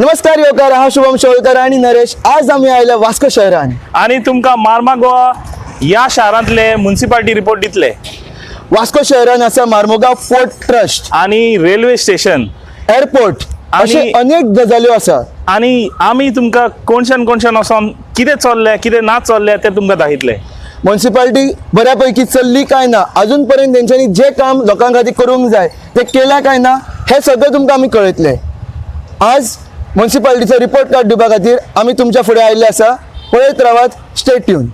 नमस्कार योकार, हा शुभम शेळकर आणि नरेश. आज आम्ही आयला वास्को शहरान आणि तुमका मार्मागोवा या शहरांतले म्युनिसिपालिटी रिपोर्ट दितले. वास्को शहरान आसा मार्मुगांव पोर्ट ट्रस्ट आणि रेल्वे स्टेशन एअरपोर्ट आणि अशे अनेक गजाल्यो आसा. आणि आम्ही तुमका कोणशान वचोन कितें चल्ले कितें ना चल्ले ते तुमकां दाखयतले. म्युनिसिपालिटी बऱ्यापैकी चल्ली काय ना, अजून पर्यंत तेंच्यांनी जे काम लोकां खातीर करूंक जाय ते केला काय ना हे सगळं तुमकां आमी कळयतले. आज म्युनिसिपालिटीचो रिपोर्ट कार्ड दिवपा खातीर आमी तुमच्या फुडें आयिल्ले आसा. पळयत रावात, स्टे ट्यून.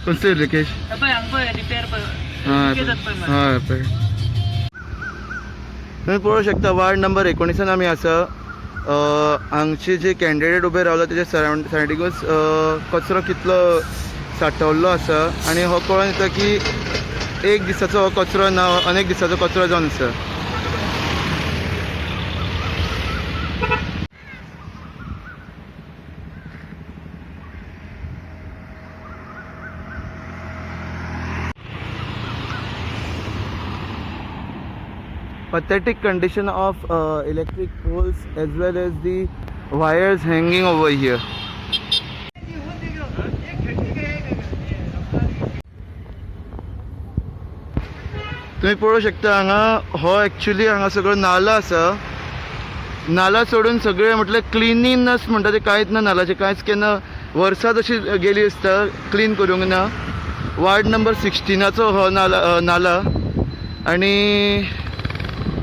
कसं रिकेश तुम्ही पळोवंक शकता वार्ड नंबर 19 आमी आसा. हांगचे जे कॅन्डिडेट उबे रावला तेजे सरावंडिंगूच कचरो कितलो सांठवल्लो आसा आनी हो कळोन येता की एक दिसाचो हो कचरो ना, अनेक दिसाचो कचरो जावन आसा. Pathetic condition of electric poles as well as the wires hanging over here. तुम्ही पळोवंक शकता हांगा हो एक्चुअली हांगा सगळो नाला आसा. नाला सोडून सगळे म्हटल्यार क्लिनिनस म्हणटा ते कांयच ना, नालाचे कांयच केन्ना वर्सां तशी गेली आसता, क्लीन करूंक ना. वार्ड नंबर 16चो हो नाला आनी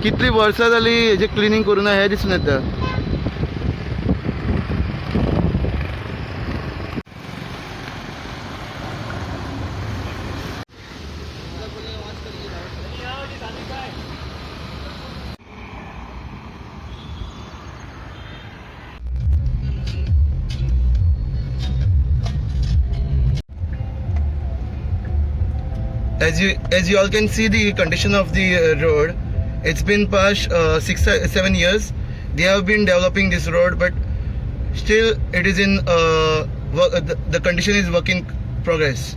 कितली वर्सां जाली हेजे क्लिनिंग करूं ना हें दिसून येता. As you all can see the condition of the road. It's been past 6-7 years. They have been developing this road, but still it is in the condition is work in progress.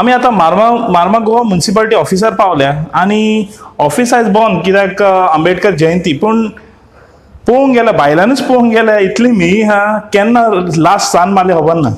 आम्ही आता Marmagoa municipality ऑफिसार पावल्या आणि office आयज बंद कित्याक आंबेडकर जयंती. पूण पळोवंक गेल्या भायल्यानूच पळोवंक गेल्या इतली मी केन्ना लास्ट सान मारले खबर ना.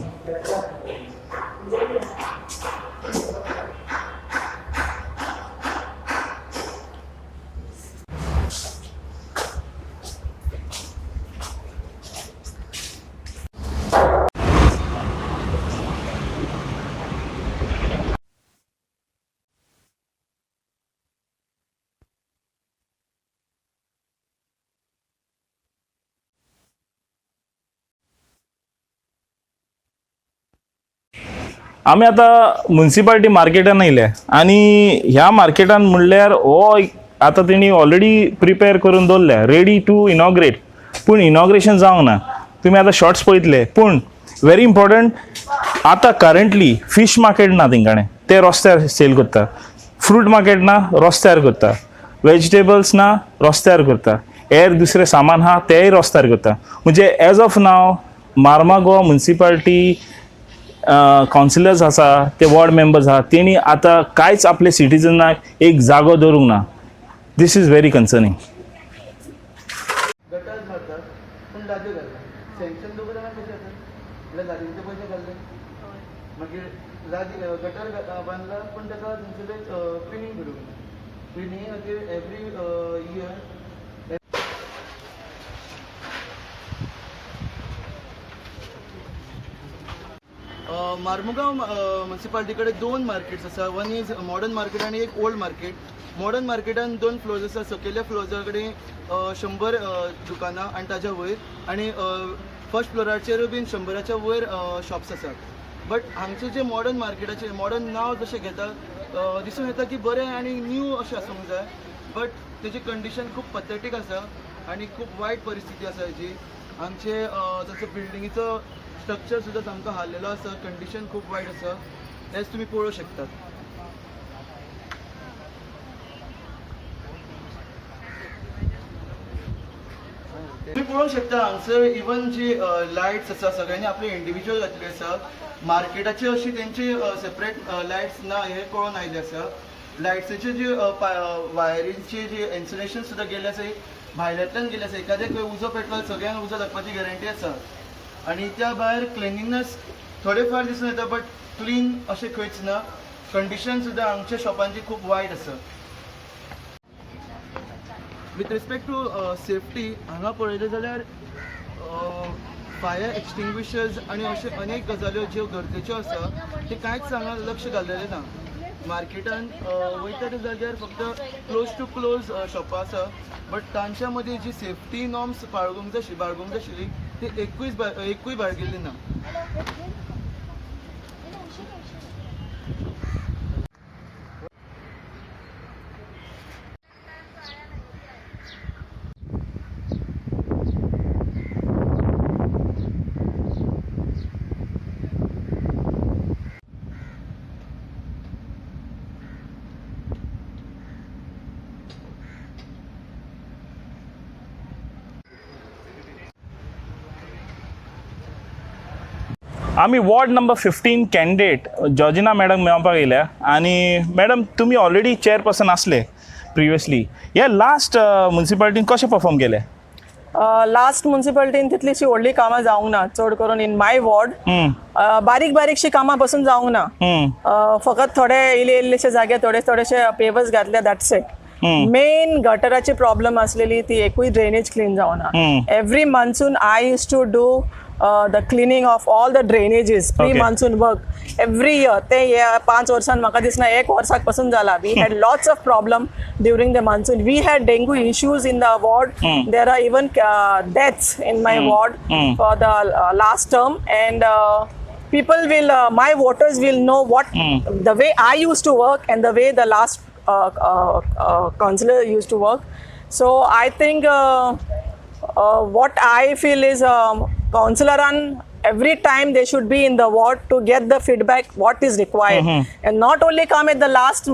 आम्ही आता म्युनिसिपालिटी मार्केटान येयले आणि ह्या मार्केटान म्हणल्यार हो आता तेणी ऑलरेडी प्रिपेअर करून दवरल्या रेडी टू इनॉग्रेट. पूण इनॉग्रेशन जावंक ना. तुम्ही आता शॉर्ट्स पळयतले. पूण व्हेरी इम्पॉर्टंट आता करंटली फिश मार्केट ना तेंच्याकडे, ते रस्त्यार सेल करता. फ्रूट मार्केट ना, रस्त्यार करता. वेजिटेबल्स ना, रस्त्यार करता. हेर दुसरे सामान हा तेय रस्त्यार करता. म्हणजे as of now Mormugao municipality councillors आसा, ते वॉर्ड मेंबर्स आहा, तेणी आता कांयच आपले सिटीजनाक एक जागो दवरूंक ना. दिस इज व्हेरी कन्सर्निंग. गटर बांधला पण त्याचा क्लिनिंग करूंक ना. Cleaning again every year. Mormugao municipality कडेन 2 मार्केट्स आसा. वन इज मॉडर्न मार्केट आनी एक ओल्ड मार्केट. मॉडर्न मार्केटान 2 फ्लोर्स आसा. सकयल्या फ्लोरा कडेन 100 दुकानां आनी ताज्या वयर, आनी फर्स्ट फ्लोराचेर बीन 100च्या वयर शॉप्स आसात. बट हांगचे जे मॉडर्न मार्केटाचे मॉडर्न नांव जशें घेता दिसून येता की बरें आनी न्यू अशें आसूंक जाय. बट तेजी कंडिशन खूब पथेटीक आसा आनी खूब वायट परिस्थिती आसा हेजी. हांगचे जसो बिल्डिंगेचो स्ट्रक्चर सुद्दां सामको हाल्लेलो आसा. कंडिशन खूब वायट आसा. हेच तुमी पळोवंक शकतात. तुम्ही पळोवंक शकता हांगसर इवन जी लायट्स आसा सगळ्यांनी आपले इंडिविज्युअल घातली आसा. मार्केटाची अशी तेंची सेपरेट लायट्स ना हे कळून आयले आसा. लायट्साची जी वायरींची जी इन्सुलेशन सुद्दां गेले आसा भायल्यांतल्यान गेले आसा. एखाद्या खंय उजो पेटलो सगळ्यांक उजो लागपाची गॅरंटी आसा. आनी त्या भायर क्लिनिंगनेस थोडे फार दिसून येता बट क्लीन अशें खंयच ना. कंडिशन सुद्दां हांगच्या शॉपांची खूब वायट आसा. विथ रिस्पेक्ट टू सेफ्टी हांगा पळयलें जाल्यार फायर एक्सटिंग्विशर्स आनी अशे अनेक गजाल्यो ज्यो गरजेच्यो आसा ते कांयच हांगा लक्ष घाल्लेलें ना. मार्केटान वयता त्या जाग्यार फक्त क्लोज टू क्लोज शॉपां आसा. बट तांच्या मदीं जी सेफ्टी नॉर्म्स बाळगूंक जाय ती एकूय बाळगिल्ली ना. आमी ward number 15 candidate Georgina madam मेळपाक येयल्या. आनी मॅडम तुमी ऑलरेडी चेअरपर्सन आसले प्रिवियसली. हे लास्ट म्युन्सिपालिटीन कशें परफॉर्म केले? लास्ट म्युन्सिपालिटीन तितलीशी व्हडली कामां जावंक ना. चड करून इन माय वॉर्ड बारीकशी कामां पसून जावंक ना. फकत थोडे इल्लेशे जागे थोडेशे पेवर्स घातले, दॅट्स इट. मेन गटराची प्रॉब्लम असलेली ती एकूय ड्रेनेज क्लीन जावना. Every monsoon I use to do the cleaning of all the drainages pre-monsoon work every year. ते 5 वर्सान म्हाका दिसना 1 वर्साक पासून जाला. We had lots of problem during the monsoon. We had dengue issues in the ward. There are even deaths in my ward for the last term, and people will my voters will know what the way I used to work and the way the last councillor used to work. So I think what I feel is councillor on every time they should be in the ward to get the feedback what is required, and not only come at the last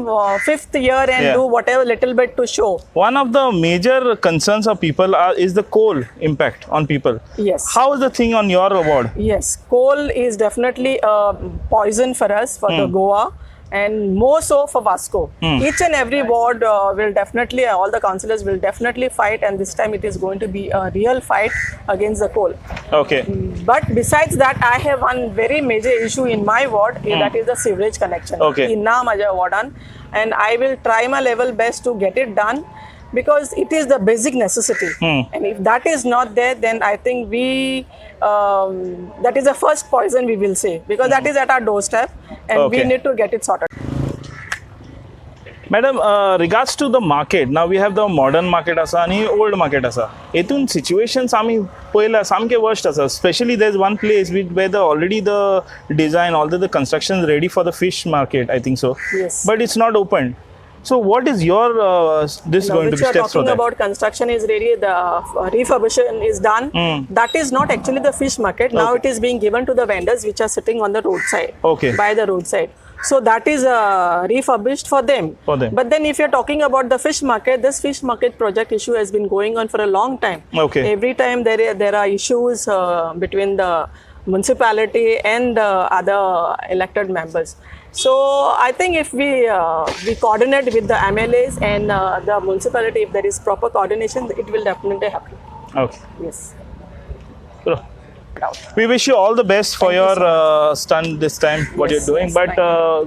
5th year and do whatever little bit to show. One of the major concerns of people is the coal impact on people. Yes. How is the thing on your ward? Yes, coal is definitely a poison for us, for the Goa, and more so for Vasco. Each and every ward will definitely, all the councillors will definitely fight, and this time it is going to be a real fight against the coal. Okay. But besides that, I have one very major issue in my ward, that is the sewage connection. Okay. In Maja wardan, and I will try my level best to get it done, because it is the basic necessity. And if that is not there, then I think that is the first poison we will say, because that is at our doorstep, and we need to get it sorted. Madam, regards to the market, now we have the modern market asa and old market asa. Etun situations आमी पयला सामके worst asa. Especially there's one place where already the design, although the construction is ready for the fish market, I think so. Yes. But it's not open. So what is your this Now, going to which be you are steps for talking that? about construction is ready, the refurbishment is done. That is not actually the fish market. Now it is being given to the vendors which are sitting on the roadside. Okay. By the roadside. So that is refurbished for them. For them. But then if you're talking about the fish market, this fish market project issue has been going on for a long time. Okay. Every time there are issues between the municipality and other elected members. So I think if we coordinate with the MLAs and the municipality, if there is proper coordination, it will definitely happen. Okay. Yes. Bro. We wish you all the best for your stunt this time, what you're doing. But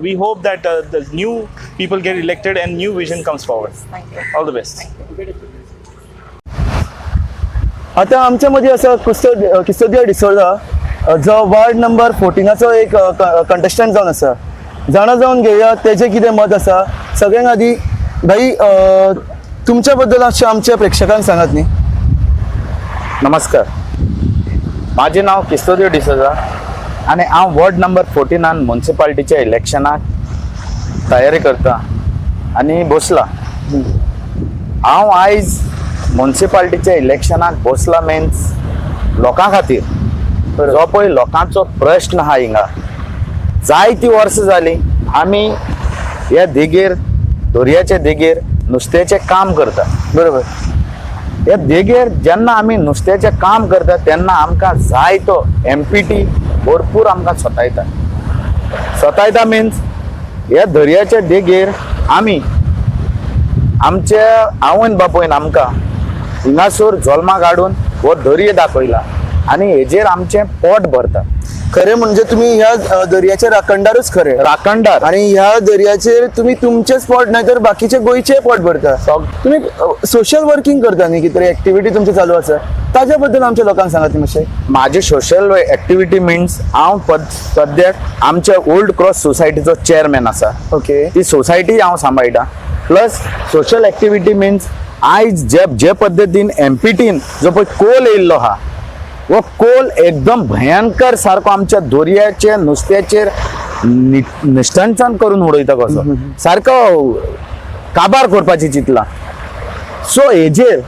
we hope that the new people get elected and new vision comes forward. Thank you. All the best. आता आमच्या मध्ये असं किस्तोदिया डिसोजा जो ward number 14 एक contestant जावन आसा जाणा जावन घेया तेजें कितें मत आसा. सगळ्यांत आदी भाई तुमच्या बद्दल अशें आमच्या प्रेक्षकांक सांगात न्ही. नमस्कार, माझे नाव किस्तोदियो डिसोजा आणि हांव वॉर्ड नंबर 14 म्युन्सिपालिटीच्या इलेक्शनाक तयारी करता आणि बसला. हांव आयज म्युन्सिपालिटीच्या इलेक्शनाक बसला मिन्स लोकां खातीर जो पळय लोकांचो प्रश्न आहा हिंगा. जायतीं वर्सां जालीं आमी ह्या देगेर दर्याचे देगेर नुस्त्याचें काम करता. बरोबर. ह्या देगेर जेन्ना आमी नुस्त्याचें काम करता तेन्ना आमकां जाय तो MPT भरपूर आमकां सतायता मिन्स ह्या दर्याच्या देगेर आमी आमच्या आवयन बापूयन आमकां हिंगासर जल्माक हाडून हो दर्या दाखयला आनी हेजेर आमचें पोट भरता. खरें म्हणजे तुम्ही ह्या दर्याचे राखणदारूच खरे राखणदार. आणि ह्या दर्याचेर तुम्ही तुमचेच पोट नाही तर बाकीचे गोंयचे पोट भरता. तुम्ही सोशल वर्किंग करता न्ही, कितें एक्टिविटी तुमची चालू आसा ताज्या बद्दल आमच्या लोकांक सांगात न्ही मातशें. माझी सोशल एक्टिविटी मिन्स हांव सद्याक आमच्या ओल्ड क्रॉस सोसायटीचो चेअरमॅन आसा. ओके. ती सोसायटी हांव सांबाळटा. प्लस सोशल एक्टिविटी मिन्स आयज जे पद्दतीन MPTन जो पळय कोल येयल्लो आहा वो कोल एकदम भयंकर सारको आमच्या दर्याचे नुस्त्याचेर निश्चंचन करून उडयता कसो सारको काबार करपाची चिंतला. सो हेजेर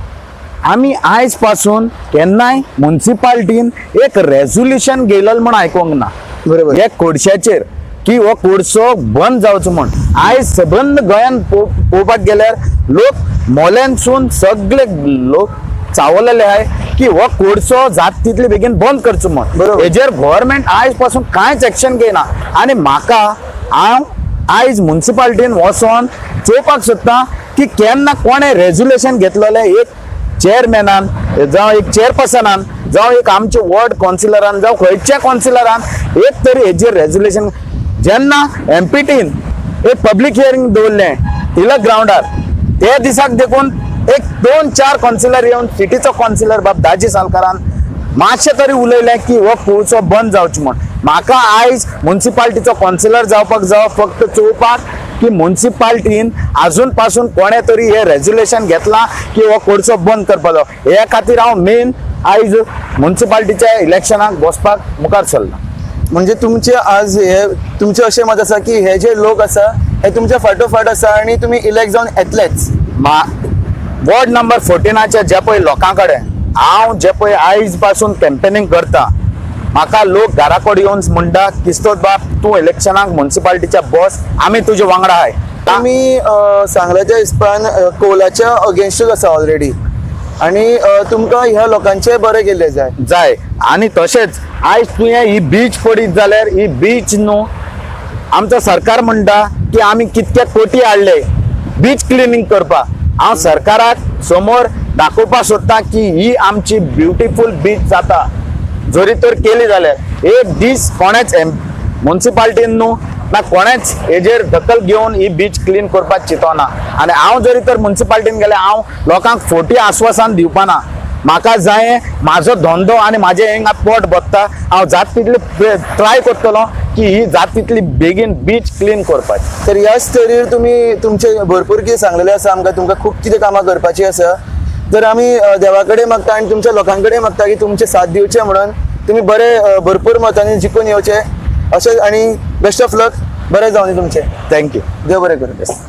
आमी आयज पासून केन्नाय म्युन्सिपालिटीन एक रेझोल्युशन गेलेलं म्हण आयकोंक ना. बरोबर. हे कोडशाचेर की हो कोडसो बंद जावचो म्हण. आयज सबंद गोंयान पळोवपाक गेल्यार लोक मोल्यांसून सगळे लोक चावलेले आहे की हो कोडसो जात तितले बेगीन बंद करचो म्हण. बरोबर. हेजेर गव्हर्नमेंट आयज पासून कांयच एक्शन घेयना आनी म्हाका हांव आयज म्युन्सिपालिटीन वचोन चोवपाक सोदता की केन्ना कोणे रेझोल्युशन घेतलेले एक चेअरमॅनान जावं एक चेअरपर्सनान जावं एक आमच्या वॉर्ड कावन्सिलरान जावं खंयच्या कावन्सिलरान एक तरी हेजेर रेझोल्युशन. जेन्ना MPTन एक पब्लीक हियरिंग दवरलें हिला ग्राउंडार त्या दिसाक देखून एक 2-4 कावन्सिलर येवन सिटीचो कावन्सिलर बाब दाजी सालकारान मातशें तरी उलयलें की हो कोळसो बंद जावचो म्हण. म्हाका आयज म्युन्सिपालिटीचो कावन्सिलर जावपाक जावं फक्त चोवपाक की म्युन्सिपालिटीन आजून पासून कोणे तरी हे रेझोल्युशन घेतला की हो कोळसो बंद करपाचो. हे खातीर हांव मेन आयज म्युन्सिपालिटीच्या इलेक्शनाक बसपाक मुखार सरला. म्हणजे तुमचे आज हे तुमचे अशें मत आसा की हे जे लोक आसा हे तुमच्या फाटोफाट आसा आणि तुम्ही इलेक्ट जावन येतलेच. वॉर्ड नंबर 14 जे पळय लोकां कडेन हांव जे पळय आयज पासून कॅम्पेनिंग करता म्हाका लोक घरा कडेन येवन म्हणटा किस्तोद बाब तूं इलेक्शनाक म्युन्सिपालिटीच्या बस आमी तुजे वांगडा आहाय. तुम्ही सांगल्याच्या हिसपान कोलाच्या अगेन्स्टूच आसा ऑलरेडी आणि तुमकां ह्या लोकांचे बरे केले जाय आनी तशेंच आयज तुवें ही बीच पडीत जाल्यार ही बीच न्हू आमचो सरकार म्हणटा की आमी कितके कोटी हाडले बीच क्लिनिंग करपाक. हांव सरकाराक समोर दाखोवपाक सोदता की ही आमची ब्युटिफूल बीच जाता जरी तर केली जाल्यार एक दीस कोणेच म्युन्सिपालिटीन न्हू ना कोणेच हेजेर दखल घेवन ही बीच क्लीन करपाक चिंतना. आनी हांव जरी तर म्युन्सिपालिटीन गेले हांव लोकांक फोटी आश्वासन दिवपाना. म्हाका जाय म्हाजो धंदो आनी म्हाजें हिंगा पोट भरता. हांव जात तितली ट्राय करतलो की ही जात तितली बेगीन बीच क्लीन करपाची. तर ह्या स्टोरीर तुम्ही तुमचे भरपूर कितें सांगलेलें आसा आमकां तुमकां खूब कितें कामां करपाची आसा. तर आमी देवा कडेन मागता आनी तुमच्या लोकां कडेन मागता की तुमचे साथ दिवचे म्हणून तुमी बरे भरपूर मतांनी जिखून येवचे अशें आनी बेस्ट ऑफ लक. बरें जावं न्ही तुमचें. थँक्यू. देव बरें करूं.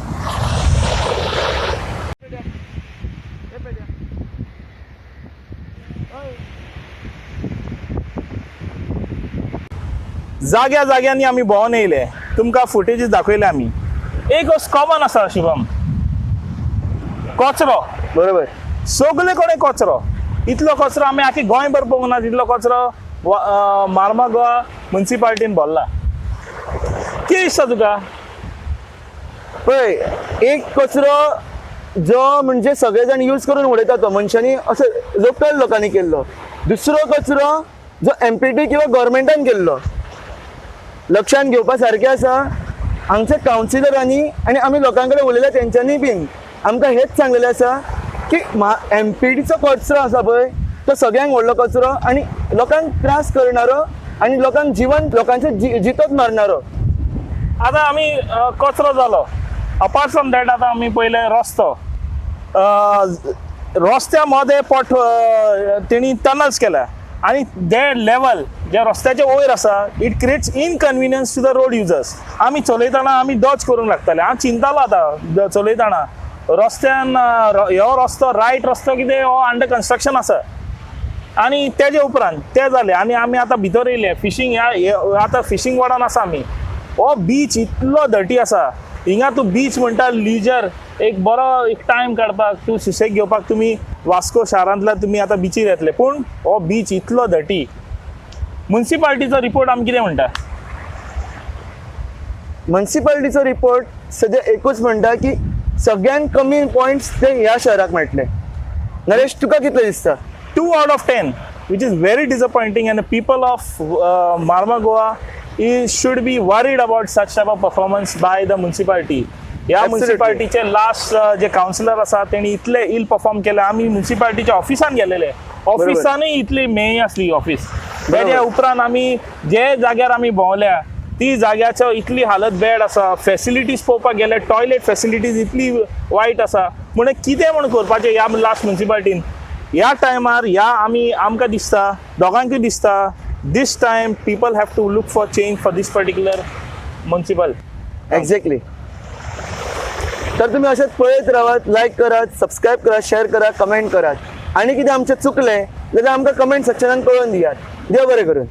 जाग्या जाग्यांनी आमी भोंवून येयले तुमकां फुटेजीस दाखयले आमी. एक वस्त कॉमन आसा शिवम कचरो. बरोबर. सगळे कडेन कचरो. इतलो कचरो आमी आख्खी गोंयभर पळोवंक ना तितलो कचरो मार्मा गोवा म्युन्सिपालिटीन भरला. कितें दिसता तुका? पळय एक कचरो जो म्हणजे सगळे जाण यूज करून उडयता तो मनशांनी असो लोकल लोकांनी केल्लो. दुसरो कचरो जो MPT किंवा गव्हर्मेंटान केल्लो लक्षांत घेवपा सारकें आसा. हांगच्या कावन्सिलरांनी आनी आमी लोकां कडेन उलयल्या तेंच्यांनी बीन आमकां हेच सांगलेलें आसा की MPTचो कचरो आसा पळय तो सगळ्यांक व्हडलो कचरो आनी लोकांक त्रास करणारो आनी लोकांचे जितोच मारणारो. आतां आमी कचरो जालो. अपार्ट फ्रॉम दॅट आतां आमी पयले रस्तो. रस्त्या मदें तेणी टनल्स केल्या आणि ते लेवल जे रस्त्याचे वयर आसा it creates inconvenience to the road users. आमी चलयतना आमी डॉज करूंक लागताले. हांव चिंतालो आतां चलयतना रस्त्यान हो रस्तो रायट रस्तो कितें हो अंडर कन्स्ट्रक्शन आसा आनी तेजे उपरांत ते जाले आनी आमी आतां भितर येयले फिशींग आतां फिशींग वॉर्डान आसा आमी. हो बीच इतलो धर्टी आसा. हिंगा तूं बीच म्हणटा लिजर एक बरो एक टायम काडपाक तूं सुसेग घेवपाक तुमी वास्को शारांतल्यान तुमी आतां बिचीर येतले पूण हो बीच इतलो धर्टी. म्युन्सिपाल्टीचो रिपोर्ट आमी कितें म्हणटा. म्युन्सिपाल्टीचो रिपोर्ट सद्या एकूच म्हणटा की सगळ्यात कमी पॉयंट्स ते ह्या शहराक मेळटले. नरेश तुका कितले दिसता. 2 out of 10 which is very disappointing and the people of Marmagua should be worried about such type of performance by the municipality. ह्या म्युन्सिपाल्टीचे लास्ट जे कावन्सिलर आसा तेणी इतले इल परफॉर्म केले. आमी म्युन्सिपाल्टीच्या ऑफिसान गेलेले. ऑफिसानूय इतली मेय आसली ऑफिस. तेज्या उपरांत आमी जे जाग्यार आमी भोंवल्या ती जाग्याचो इतली हालत बॅड आसा. फेसिलिटीज पळोवपाक गेले टॉयलेट फेसिलिटीज इतली वायट आसा. म्हणून कितें म्हण करपाचें ह्या लास्ट म्युन्सिपाल्टीन. ह्या टायमार आमकां दिसता दोगांकूय दिसता this time people have to look for change for this particular municipal. Exactly. तर तुम्ही असेच पळयत रावात, लाईक करात, सबस्क्राईब करा, शेअर करा, कमेंट करात आणि कितें आमचें चुकलें जाल्यार आमकां कमेंट सेक्शनान कळोवन दियात. देव बरें करून.